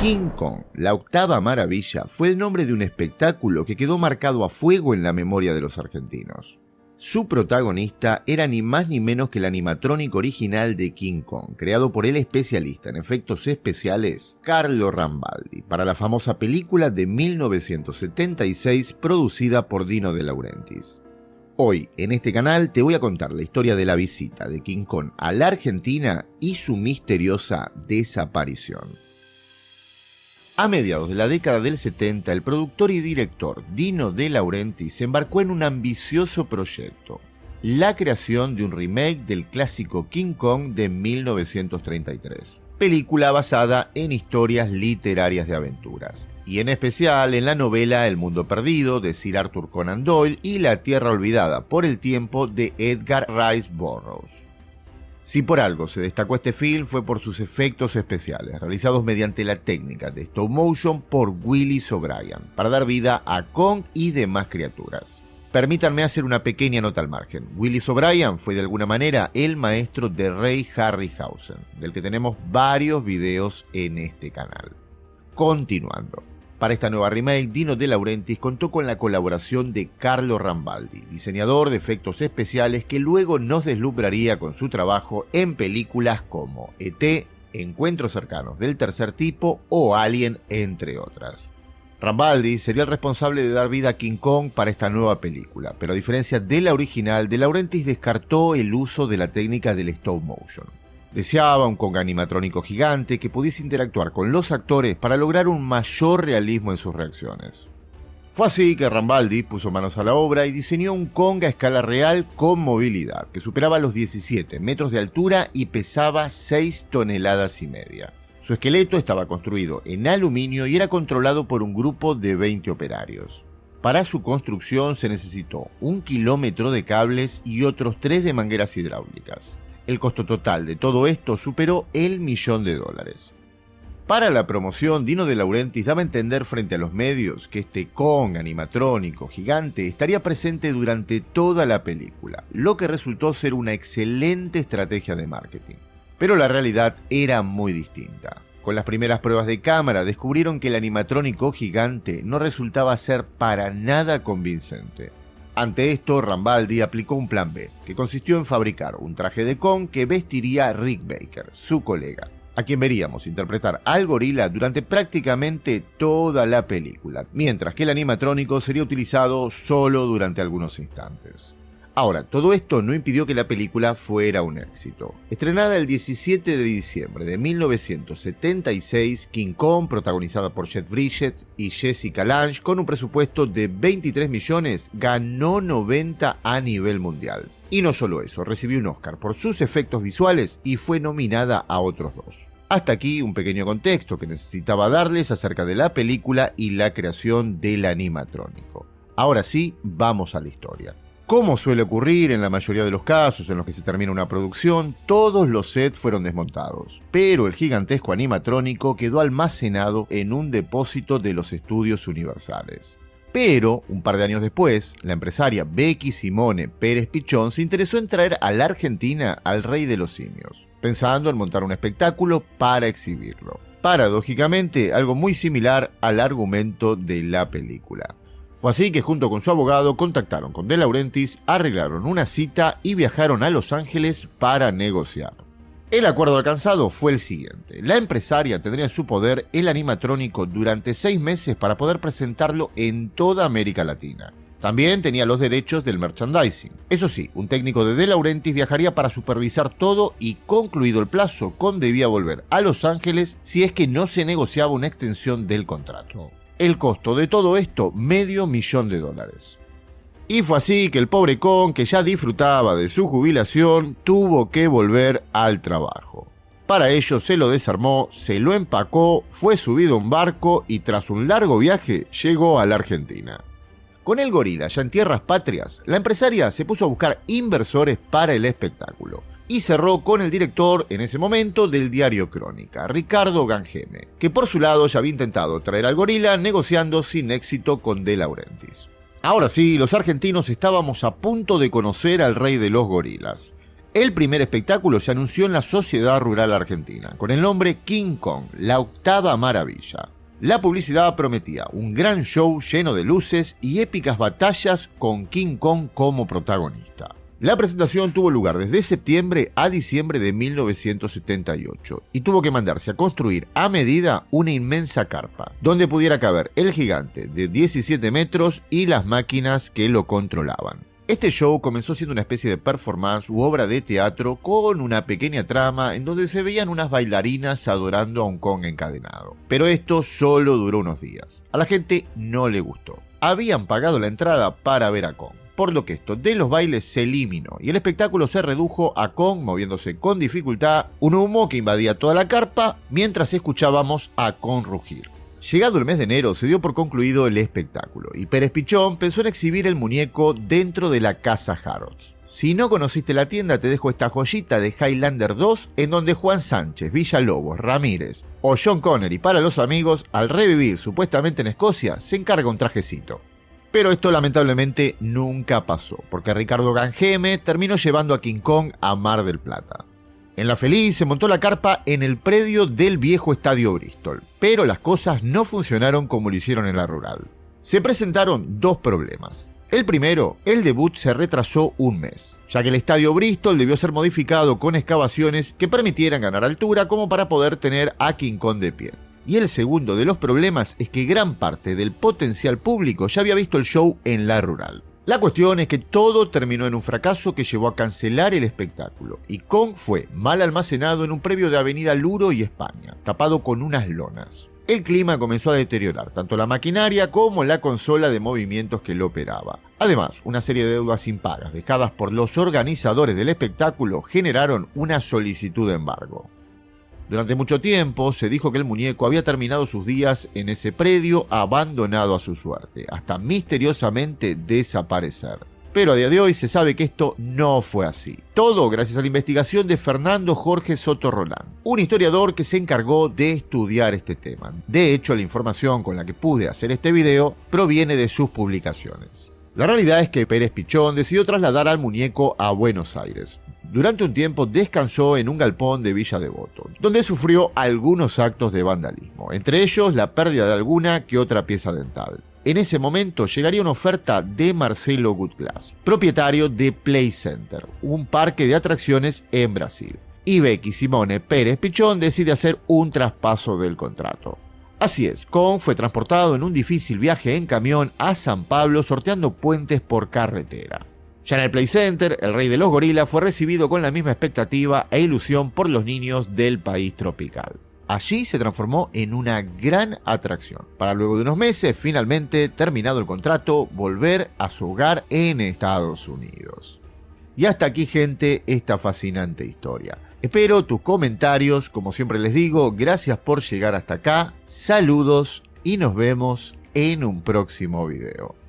King Kong, la octava maravilla, fue el nombre de un espectáculo que quedó marcado a fuego en la memoria de los argentinos. Su protagonista era ni más ni menos que el animatrónico original de King Kong, creado por el especialista en efectos especiales Carlo Rambaldi, para la famosa película de 1976 producida por Dino De Laurentiis. Hoy, en este canal, te voy a contar la historia de la visita de King Kong a la Argentina y su misteriosa desaparición. A mediados de la década del 70, el productor y director Dino De Laurentiis se embarcó en un ambicioso proyecto, la creación de un remake del clásico King Kong de 1933, película basada en historias literarias de aventuras, y en especial en la novela El Mundo Perdido de Sir Arthur Conan Doyle y La Tierra Olvidada por el Tiempo de Edgar Rice Burroughs. Si por algo se destacó este film fue por sus efectos especiales, realizados mediante la técnica de stop motion por Willis O'Brien, para dar vida a Kong y demás criaturas. Permítanme hacer una pequeña nota al margen. Willis O'Brien fue de alguna manera el maestro de Ray Harryhausen, del que tenemos varios videos en este canal. Continuando. Para esta nueva remake, Dino De Laurentiis contó con la colaboración de Carlo Rambaldi, diseñador de efectos especiales que luego nos deslumbraría con su trabajo en películas como E.T., Encuentros cercanos del tercer tipo o Alien, entre otras. Rambaldi sería el responsable de dar vida a King Kong para esta nueva película, pero a diferencia de la original, De Laurentiis descartó el uso de la técnica del stop motion. Deseaba un Kong animatrónico gigante que pudiese interactuar con los actores para lograr un mayor realismo en sus reacciones. Fue así que Rambaldi puso manos a la obra y diseñó un Kong a escala real con movilidad, que superaba los 17 metros de altura y pesaba 6 toneladas y media. Su esqueleto estaba construido en aluminio y era controlado por un grupo de 20 operarios. Para su construcción se necesitó 1 kilómetro de cables y otros 3 de mangueras hidráulicas. El costo total de todo esto superó el $1.000.000. Para la promoción, Dino De Laurentiis daba a entender frente a los medios que este Kong animatrónico gigante estaría presente durante toda la película, lo que resultó ser una excelente estrategia de marketing. Pero la realidad era muy distinta. Con las primeras pruebas de cámara descubrieron que el animatrónico gigante no resultaba ser para nada convincente. Ante esto, Rambaldi aplicó un plan B, que consistió en fabricar un traje de Kong que vestiría Rick Baker, su colega, a quien veríamos interpretar al gorila durante prácticamente toda la película, mientras que el animatrónico sería utilizado solo durante algunos instantes. Ahora, todo esto no impidió que la película fuera un éxito. Estrenada el 17 de diciembre de 1976, King Kong, protagonizada por Jeff Bridges y Jessica Lange, con un presupuesto de 23 millones, ganó 90 a nivel mundial. Y no solo eso, recibió un Oscar por sus efectos visuales y fue nominada a otros 2. Hasta aquí un pequeño contexto que necesitaba darles acerca de la película y la creación del animatrónico. Ahora sí, vamos a la historia. Como suele ocurrir en la mayoría de los casos en los que se termina una producción, todos los sets fueron desmontados, pero el gigantesco animatrónico quedó almacenado en un depósito de los estudios Universales. Pero, un par de años después, la empresaria Becky Simone Pérez Pichón se interesó en traer a la Argentina al Rey de los Simios, pensando en montar un espectáculo para exhibirlo. Paradójicamente, algo muy similar al argumento de la película. Fue así que junto con su abogado contactaron con De Laurentiis, arreglaron una cita y viajaron a Los Ángeles para negociar. El acuerdo alcanzado fue el siguiente. La empresaria tendría en su poder el animatrónico durante 6 meses para poder presentarlo en toda América Latina. También tenía los derechos del merchandising. Eso sí, un técnico de Laurentiis viajaría para supervisar todo y, concluido el plazo, Kong debía volver a Los Ángeles si es que no se negociaba una extensión del contrato. El costo de todo esto, $500.000. Y fue así que el pobre Kong, que ya disfrutaba de su jubilación, tuvo que volver al trabajo. Para ello se lo desarmó, se lo empacó, fue subido a un barco y tras un largo viaje llegó a la Argentina. Con el gorila ya en tierras patrias, la empresaria se puso a buscar inversores para el espectáculo. Y cerró con el director, en ese momento, del diario Crónica, Ricardo Gangeme, que por su lado ya había intentado traer al gorila, negociando sin éxito con De Laurentiis. Ahora sí, los argentinos estábamos a punto de conocer al rey de los gorilas. El primer espectáculo se anunció en la Sociedad Rural Argentina, con el nombre King Kong, la octava maravilla. La publicidad prometía un gran show lleno de luces y épicas batallas con King Kong como protagonista. La presentación tuvo lugar desde septiembre a diciembre de 1978 y tuvo que mandarse a construir a medida una inmensa carpa, donde pudiera caber el gigante de 17 metros y las máquinas que lo controlaban. Este show comenzó siendo una especie de performance u obra de teatro con una pequeña trama en donde se veían unas bailarinas adorando a un Kong encadenado. Pero esto solo duró unos días. A la gente no le gustó. Habían pagado la entrada para ver a Kong, por lo que esto de los bailes se eliminó y el espectáculo se redujo a Kong moviéndose con dificultad, un humo que invadía toda la carpa mientras escuchábamos a Kong rugir. Llegado el mes de enero se dio por concluido el espectáculo y Pérez Pichón pensó en exhibir el muñeco dentro de la casa Harrods. Si no conociste la tienda te dejo esta joyita de Highlander 2 en donde Juan Sánchez, Villalobos, Ramírez o John Connery para los amigos al revivir supuestamente en Escocia se encarga un trajecito. Pero esto lamentablemente nunca pasó, porque Ricardo Gangeme terminó llevando a King Kong a Mar del Plata. En La Feliz se montó la carpa en el predio del viejo Estadio Bristol, pero las cosas no funcionaron como lo hicieron en la Rural. Se presentaron dos problemas. El primero, el debut se retrasó un mes, ya que el Estadio Bristol debió ser modificado con excavaciones que permitieran ganar altura como para poder tener a King Kong de pie. Y el segundo de los problemas es que gran parte del potencial público ya había visto el show en la Rural. La cuestión es que todo terminó en un fracaso que llevó a cancelar el espectáculo, y Kong fue mal almacenado en un predio de Avenida Luro y España, tapado con unas lonas. El clima comenzó a deteriorar tanto la maquinaria como la consola de movimientos que lo operaba. Además, una serie de deudas impagas dejadas por los organizadores del espectáculo generaron una solicitud de embargo. Durante mucho tiempo se dijo que el muñeco había terminado sus días en ese predio abandonado a su suerte, hasta misteriosamente desaparecer. Pero a día de hoy se sabe que esto no fue así. Todo gracias a la investigación de Fernando Jorge Soto Rolán, un historiador que se encargó de estudiar este tema. De hecho, la información con la que pude hacer este video proviene de sus publicaciones. La realidad es que Pérez Pichón decidió trasladar al muñeco a Buenos Aires. Durante un tiempo descansó en un galpón de Villa Devoto, donde sufrió algunos actos de vandalismo, entre ellos la pérdida de alguna que otra pieza dental. En ese momento llegaría una oferta de Marcelo Goodglass, propietario de Play Center, un parque de atracciones en Brasil. Y Becky Simone Pérez Pichón decide hacer un traspaso del contrato. Así es, Kong fue transportado en un difícil viaje en camión a San Pablo sorteando puentes por carretera. Ya en el Play Center, el rey de los gorilas fue recibido con la misma expectativa e ilusión por los niños del país tropical. Allí se transformó en una gran atracción, para luego de unos meses, finalmente, terminado el contrato, volver a su hogar en Estados Unidos. Y hasta aquí, gente, esta fascinante historia. Espero tus comentarios, como siempre les digo, gracias por llegar hasta acá, saludos y nos vemos en un próximo video.